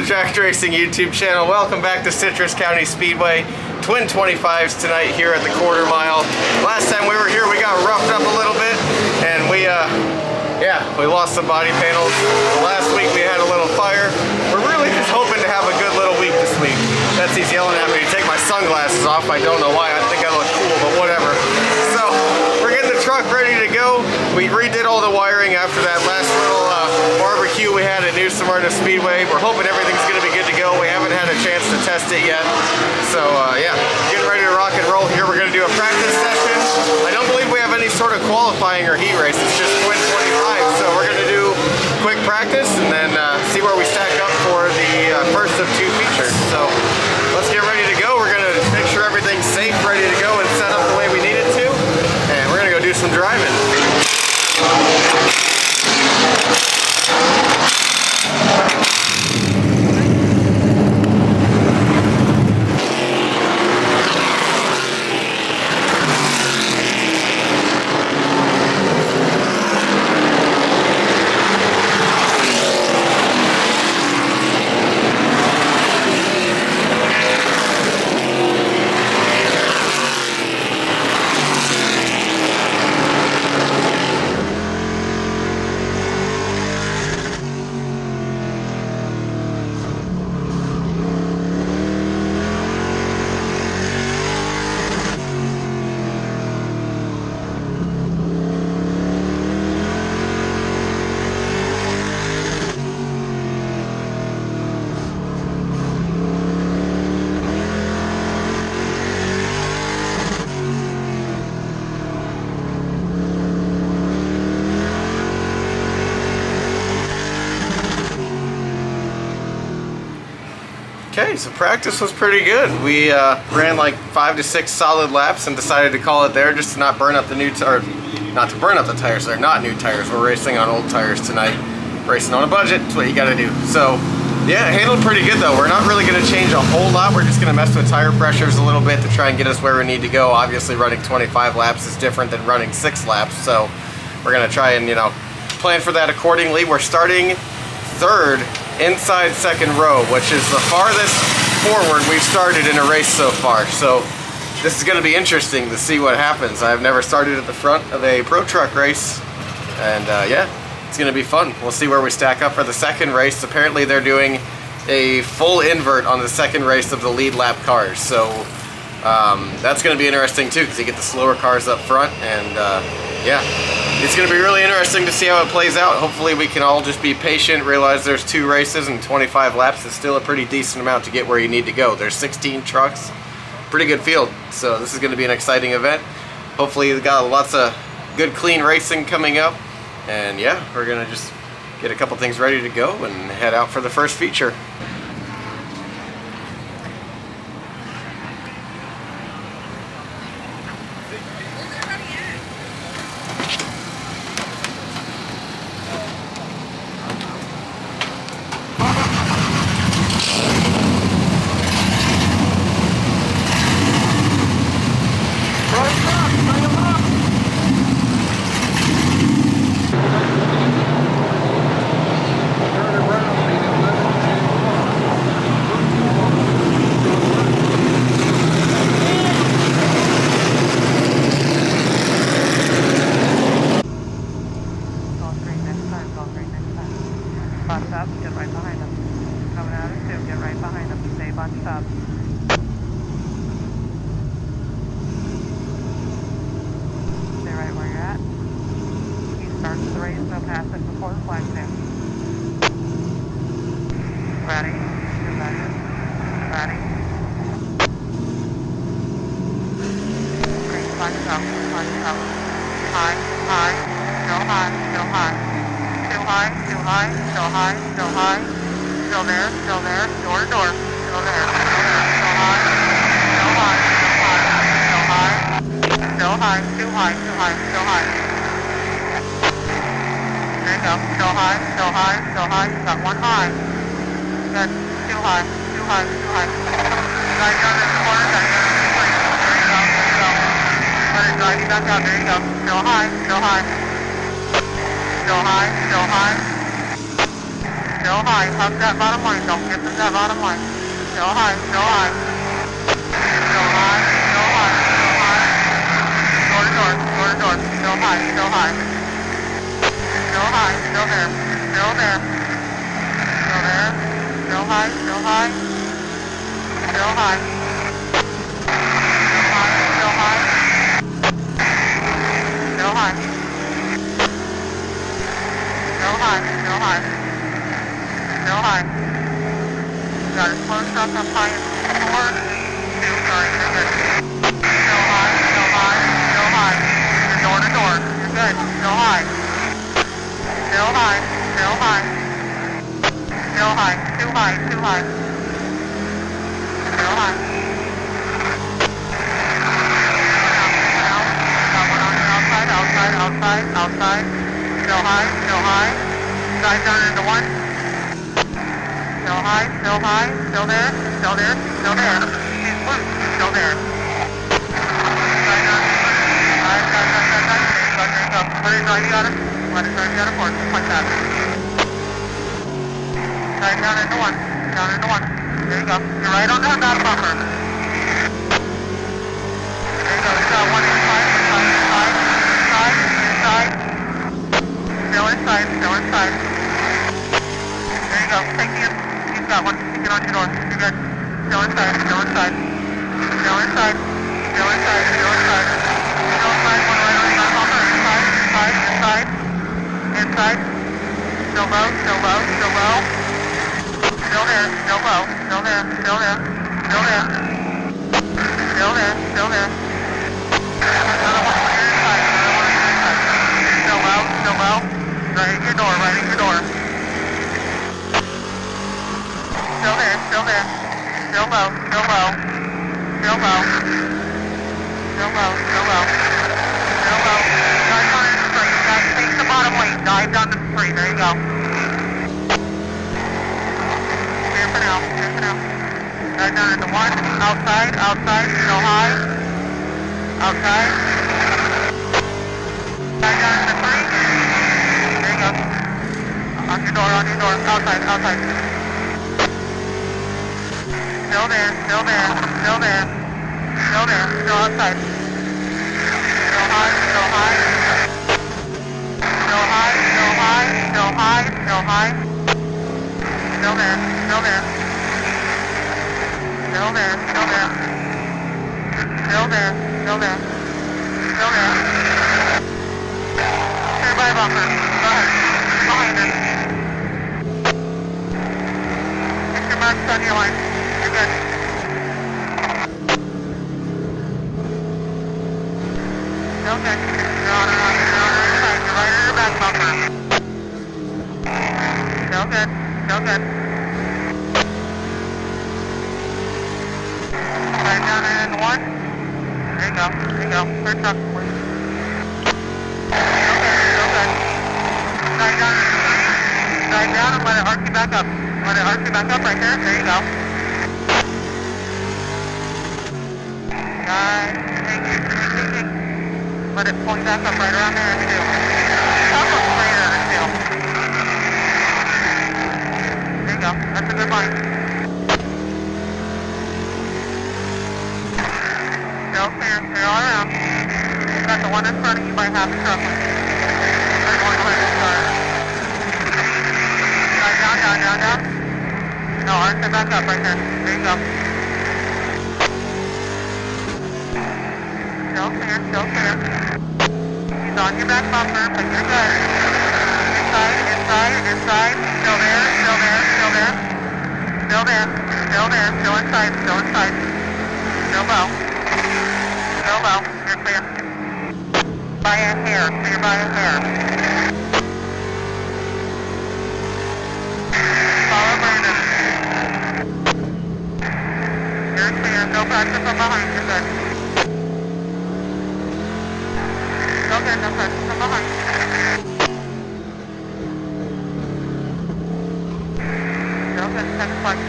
Track Racing YouTube channel. Welcome back to Citrus County Speedway. Twin 25s tonight here at the quarter mile. Last time we were here, we got roughed up a little bit, and we lost some body panels. Last week we had a little fire. We're really just hoping to have a good little week this week. Betsy's yelling at me to take my sunglasses off. I don't know why. I think I look cool, but whatever. So we're getting the truck ready to go. We redid all the wiring after that last little barbecue we had at New Smyrna Speedway. We're hoping everything's going to be good to go. We haven't had a chance to test it yet. So yeah, getting ready to rock and roll here. We're going to do a practice session. I don't believe we have any sort of qualifying or heat race. It's just Twin 25. So we're going to do quick practice and then see where we stack up for the first of two features. So let's get ready to go. We're going to make sure everything's safe, ready to go, and set up the way we need it to. And we're going to go do some driving. Okay, so practice was pretty good. We ran like 5 to 6 solid laps and decided to call it there just to not burn up the new not to burn up the tires. They're not new tires. We're racing on old tires tonight. Racing on a budget. That's what you got to do. So yeah, it handled pretty good though. We're not really going to change a whole lot. We're just going to mess with tire pressures a little bit to try and get us where we need to go. Obviously, running 25 laps is different than running 6 laps. So we're going to try and, plan for that accordingly. We're starting third inside second row, which is the farthest forward we've started in a race so far. So this is going to be interesting to see what happens. I've never started at the front of a pro truck race, and yeah, it's going to be fun. We'll see where we stack up for the second race. Apparently they're doing a full invert on the second race of the lead lap cars, so that's going to be interesting too, because you get the slower cars up front, and yeah, it's going to be really interesting to see how it plays out. Hopefully we can all just be patient, realize there's 2 races and 25 laps is still a pretty decent amount to get where you need to go. There's 16 trucks, pretty good field, so this is going to be an exciting event. Hopefully we got lots of good clean racing coming up, and yeah, we're going to just get a couple things ready to go and head out for the first feature. Still high. Hug that bottom line. Don't get to that bottom line. Still high. Still high. Still high. Still high. Still high. Door to door. Door to door. Still high. Still high. Still high. Still there. Still there. Still there. Still high. Still high. Still high. Still high. Still high. Still high. Still high. Still high. Still high. Got it close up high in 4, 2, sorry, you're good. Still high, still high, still high. You're door to door, you're good, still high. Still high, still high. Still high, too high, too high. Still high. Now, got one on the outside, outside, outside, outside. Still high, still high. Side down into 1. Still high, still high, still there, still there, still there. He's loose, still there. Side down, side, side, side, side, side. There you go. Let it drive you out of, let it drive you out of course, just like that. Side down into 1, down into 1. There you go. You're right on that bumper. There you go. You got 1 inside, inside, inside, inside, inside. Still inside, still inside. There you go. Take the you've got 1. Take it on your door. You're good. Still inside, still inside. Still inside. Still inside, still inside. Still inside, 1 right on that bumper. Inside, inside, inside. Inside. Still low, still low, still low. Still there, still low, still there, still there, still there. Still there, still there. Another 1 on your inside, another 1 on your inside. Still low, still low. Right at your door, right at your door. Still there, still there. Still low, still low. Still low. Still low, still low. Still low. Dive down into 3. Take the bottom lane. Dive down to 3. There you go. Clear for now. Clear for now. Dive down into 1. Outside, outside. Still high. Outside. Dive down into 3. There you go. On your door, on your door. Outside, outside. Still there, still there, still there, still there, still outside. Still high, still high. Still high, still high, still high, still high. Still there, still there. Still there, still there. Still there, still there. Still there. Clear by bumper. Go ahead. Behind it. Get your marks on your line. You're good. Still good. You're on her inside. You're right on her back bumper. Still good. Still good. Side down in 1. There you go. There you go. First up, please. Still good. Still good. Side down in 3. Side down and let it arc you back up. Let it arc you back up right there. There you go. Take. Let it point back up right around there in 2. Top up right around in 2. There you go. That's a good line. Still clear. Clear all around. You got the one in front of you by half a truck. Right, one left. Sorry. Down. No, arc it back up right there. There you go. Still clear, still clear. He's on your back bumper, but you're good. Inside, inside, inside. Still there, still there, still there. Still there, still there, still inside, still inside. Still low. Still low. You're clear. By a hair, clear by a hair. Follow Brandon. You're clear, no pressure from behind, you're good. Okay, no pressure from behind. Okay, second flight.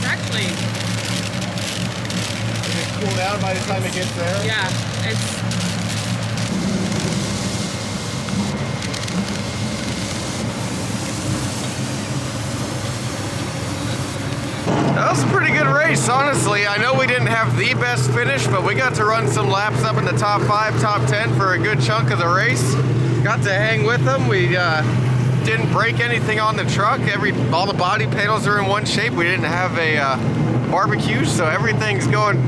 Actually, it gets there? Yeah, it's... That was a pretty good race, honestly. I know we didn't have the best finish, but we got to run some laps up in the top 5, top 10 for a good chunk of the race. Got to hang with them. We didn't break anything on the truck. All the body panels are in one shape. We didn't have a barbecue, so everything's going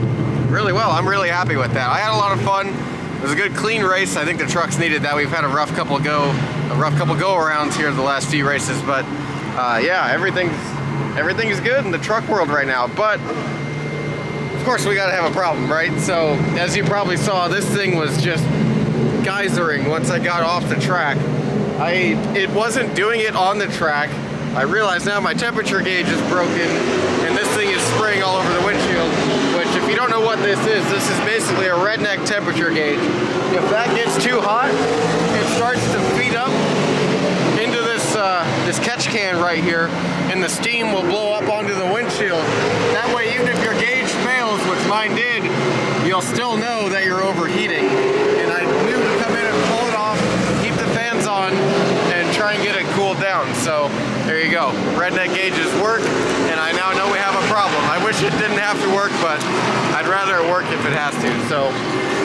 really well. I'm really happy with that. I had a lot of fun. It was a good, clean race. I think the trucks needed that. We've had a rough couple go arounds here the last few races, but yeah, everything's good in the truck world right now. But of course, we got to have a problem, right? So as you probably saw, this thing was just geysering once I got off the track. It wasn't doing it on the track. I realize now my temperature gauge is broken and this thing is spraying all over the windshield, which if you don't know what this is basically a redneck temperature gauge. If that gets too hot, it starts to feed up into this catch can right here, and the steam will blow up onto the windshield. That way, even if your gauge fails, which mine did, you'll still know that you're overheating. And I knew to come in and pull it off, keep the fans on, and try and get it cooled down. So there you go. Redneck gauges work, and I now know we have a problem. I wish it didn't have to work, but I'd rather it work if it has to. So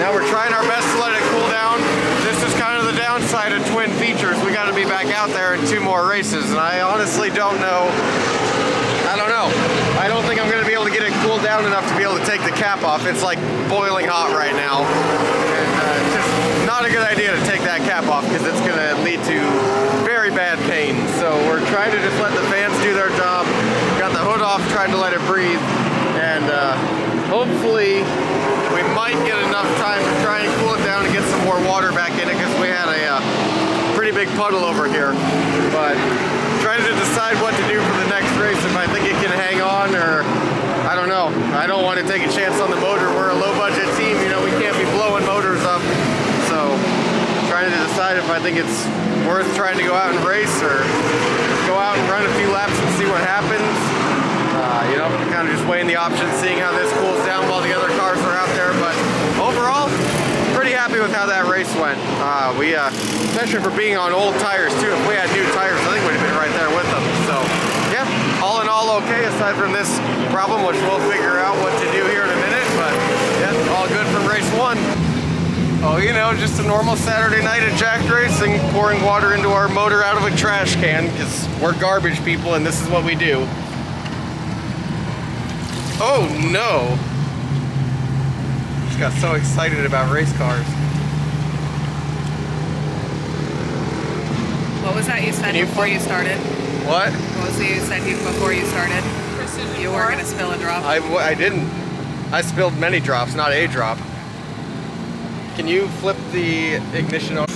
now we're trying our best to let it cool down. This is kind of the downside of twin features. We got to be back out there in 2 more races, and I honestly don't know. I don't know. I don't think I'm going to be able to get it cooled down enough to be able to take the cap off. It's like boiling hot right now. And it's just not a good idea to take that cap off because it's going to lead to very bad pain. So we're trying to just let the fans do their job. Got the hood off, trying to let it breathe. And hopefully we might get enough time to try and cool it down and get some more water back in it because we had a pretty big puddle over here. But trying to decide what to do for the next race, if I think it can hang on or I don't know. I don't want to take a chance on the motor. We're a low budget team, you know, we can't be blowing motors up. So trying to decide if I think it's worth trying to go out and race or go out and run a few laps and see what happens. You know, kind of just weighing the options, seeing how this cools down while the other cars are out there. But overall, pretty happy with how that race went. Especially for being on old tires too. If we had new tires, I think we'd have been right there with them. So yeah, all in all okay, aside from this problem, which we'll figure out what to do here in a minute. But yeah, all good from race 1. Oh, you know, just a normal Saturday night at Jack Racing, pouring water into our motor out of a trash can, because we're garbage people and this is what we do. Oh no! Just got so excited about race cars. What was that you said before you started? What? What was it you said before you started? You were going to spill a drop? I didn't. I spilled many drops, not a drop. Can you flip the ignition on?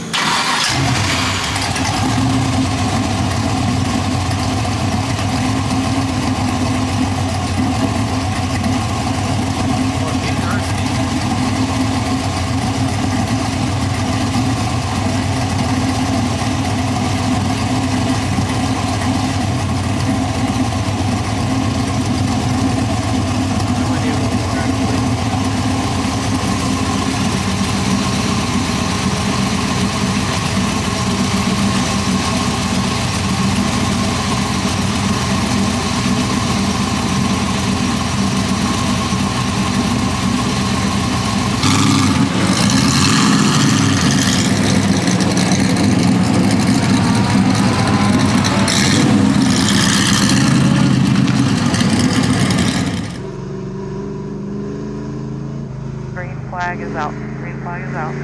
Flag is out. Green flag is out.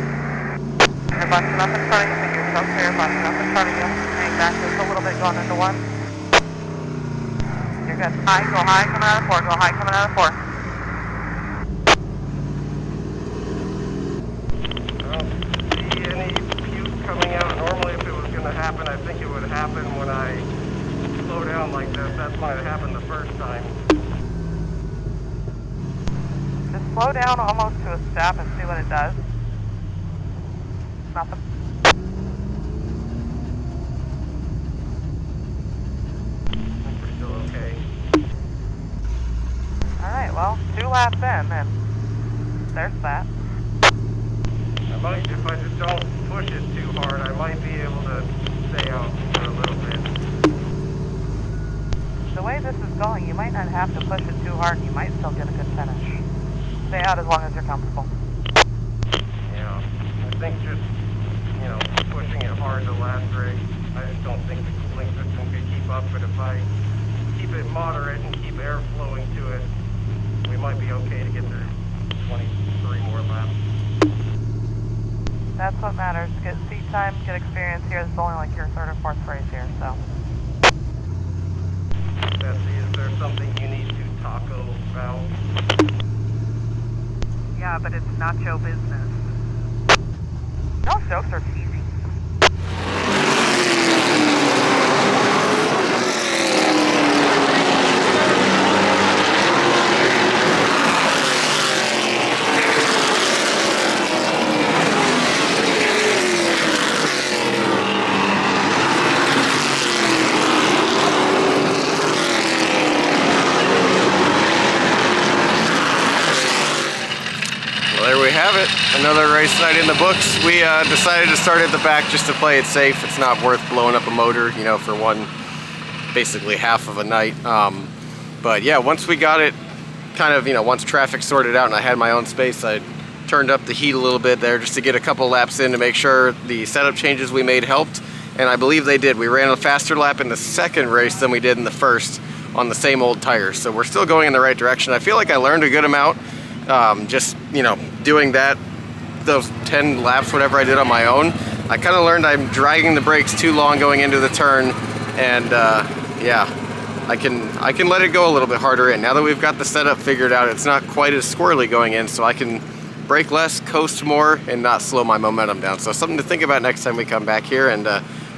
You're busting up in front of you. You're so clear. Busting up in front of you. Hang back just a little bit going into 1. You're good. High. Go high coming out of 4. Go high coming out of 4. I don't see any puke coming out. Normally if it was going to happen, I think it would happen when I slow down like this. That's when it happened the first time. Just slow down almost to a stop and see what it does. Nothing. We're still okay. Alright, well, 2 laps in and There's that. I might, if I just don't push it too hard, I might be able to stay out for a little bit. The way this is going, you might not have to push it too hard and you might still get a good finish. Stay out as long as you're comfortable. Yeah, I think just, you know, pushing it hard the last race, I just don't think the cooling system could keep up, but if I keep it moderate and keep air flowing to it, we might be okay to get to 23 more laps. That's what matters. Get seat time, get experience here. This is only like your third or fourth race here, so. Betsy, is there something you need to taco about? Yeah, but it's nacho business. No jokes are easy. Well, there we have it. Another race night in the books. We decided to start at the back just to play it safe. It's not worth blowing up a motor, you know, for one, basically half of a night. But yeah, once we got it kind of, you know, once traffic sorted out and I had my own space, I turned up the heat a little bit there just to get a couple laps in to make sure the setup changes we made helped. And I believe they did. We ran a faster lap in the second race than we did in the first on the same old tires. So we're still going in the right direction. I feel like I learned a good amount. Just, you know, doing that, those 10 laps, whatever I did on my own. I kind of learned I'm dragging the brakes too long going into the turn, and yeah, I can let it go a little bit harder in. Now that we've got the setup figured out, it's not quite as squirrely going in, so I can brake less, coast more, and not slow my momentum down. So something to think about next time we come back here, and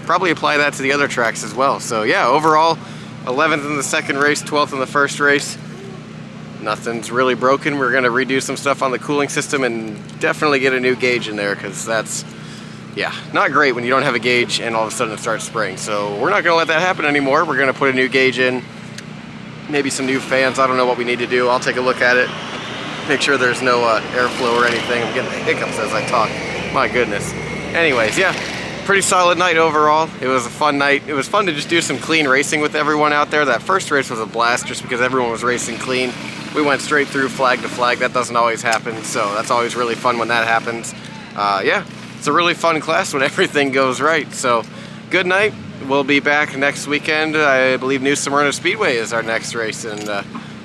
probably apply that to the other tracks as well. So yeah, overall, 11th in the second race, 12th in the first race. Nothing's really broken. We're gonna redo some stuff on the cooling system and definitely get a new gauge in there, because that's, yeah, not great when you don't have a gauge and all of a sudden it starts spraying. So we're not gonna let that happen anymore. We're gonna put a new gauge in, maybe some new fans. I don't know what we need to do. I'll take a look at it, make sure there's no airflow or anything. I'm getting the hiccups as I talk. My goodness. Anyways, yeah, pretty solid night overall. It was a fun night. It was fun to just do some clean racing with everyone out there. That first race was a blast just because everyone was racing clean. We went straight through flag to flag. That doesn't always happen, so that's always really fun when that happens. Yeah, it's a really fun class when everything goes right. So good night. We'll be back next weekend. I believe New Smyrna Speedway is our next race, and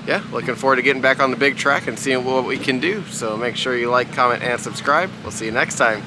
yeah, looking forward to getting back on the big track and seeing what we can do. So make sure you like, comment, and subscribe. We'll see you next time.